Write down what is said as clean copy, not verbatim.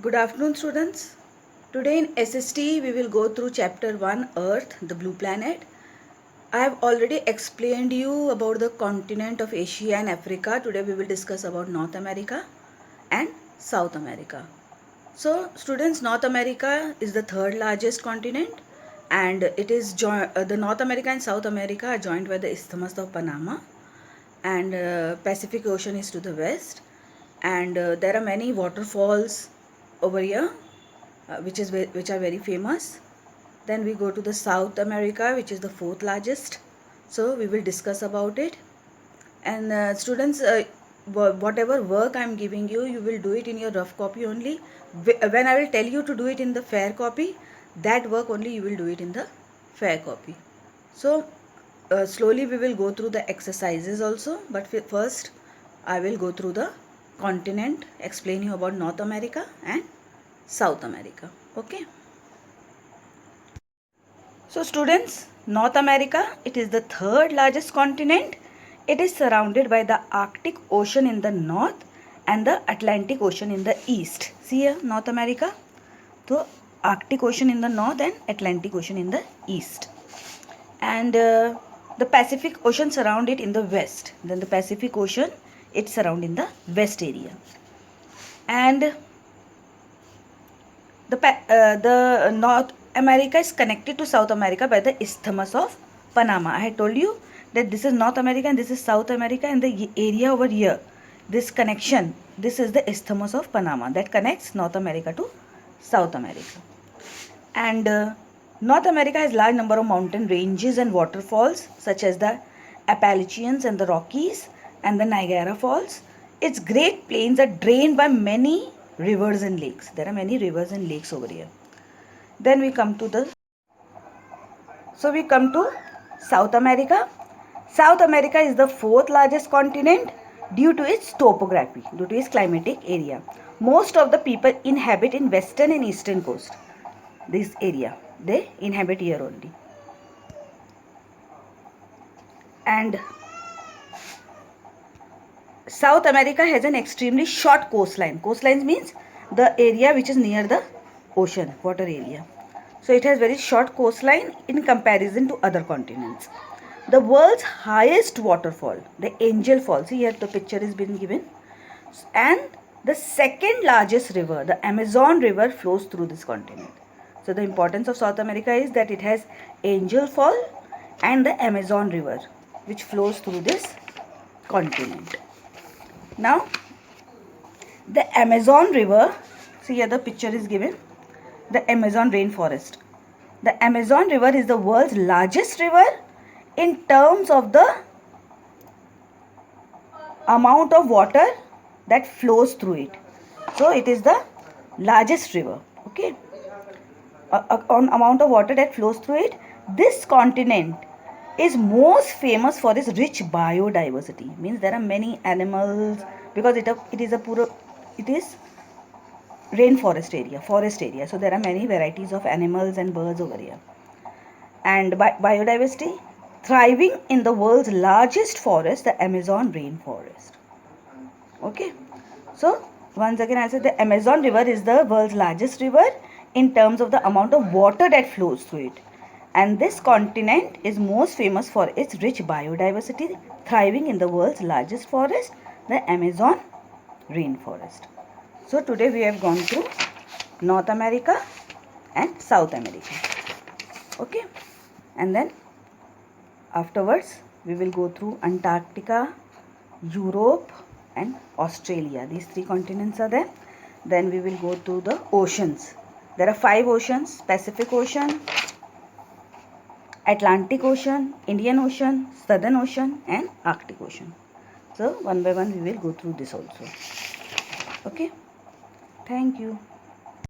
Good afternoon, students. Today in SST we will go through chapter 1 Earth, the blue planet. I have already explained you about the continent of Asia and Africa. Today we will discuss about North America and South America. So students, North America is the third largest continent, and it is the North America and South America are joined by the Isthmus of Panama, and Pacific Ocean is to the west, and there are many waterfalls over here, which are very famous. Then we go to the South America, which is the fourth largest. So we will discuss about it. And students, whatever work I am giving you, you will do it in your rough copy only. When I will tell you to do it in the fair copy, that work only you will do it in the fair copy. So slowly we will go through the exercises also, but first I will go through the continent, explain you about North America and South America. Okay. So students, North America, it is the third largest continent. It is surrounded by the Arctic Ocean in the north and the Atlantic Ocean in the east. See here, North America. So Arctic Ocean in the north and Atlantic Ocean in the east. And the Pacific Ocean surround it in the west. Then the Pacific Ocean, it surround in the west area. And the North America is connected to South America by the Isthmus of Panama. I had told you that this is North America and this is South America, and the area over here, this connection, this is the Isthmus of Panama that connects North America to South America. And North America has large number of mountain ranges and waterfalls such as the Appalachians and the Rockies and the Niagara Falls. Its great plains are drained by many rivers and lakes. There are many rivers and lakes over here. Then we come to South America. South America is the fourth largest continent due to its topography, due to its climatic area. Most of the people inhabit in western and eastern coast. This area, they inhabit here only. And South America has an extremely short coastline. Coastline means the area which is near the ocean, water area. So it has very short coastline in comparison to other continents. The world's highest waterfall, the Angel Falls, here the picture is been given, and the second largest river, the Amazon River, flows through this continent. So the importance of South America is that it has Angel Fall and the Amazon River, which flows through this continent. Now, the Amazon River, see here the picture is given, the Amazon rainforest. The Amazon River is the world's largest river in terms of the amount of water that flows through it. So it is the largest river, okay, on amount of water that flows through it. This continent is most famous for its rich biodiversity. Means there are many animals, because it is rainforest area, forest area. So there are many varieties of animals and birds over here. And biodiversity, thriving in the world's largest forest, the Amazon rainforest. Okay. So once again I said the Amazon River is the world's largest river in terms of the amount of water that flows through it. And this continent is most famous for its rich biodiversity, thriving in the world's largest forest, the Amazon rainforest. So today we have gone through North America and South America. Okay. And then afterwards we will go through Antarctica, Europe and Australia. These three continents are there. Then we will go to the oceans. There are 5 oceans: Pacific Ocean, Atlantic Ocean, Indian Ocean, Southern Ocean and Arctic Ocean. So one by one we will go through this also. Okay. Thank you.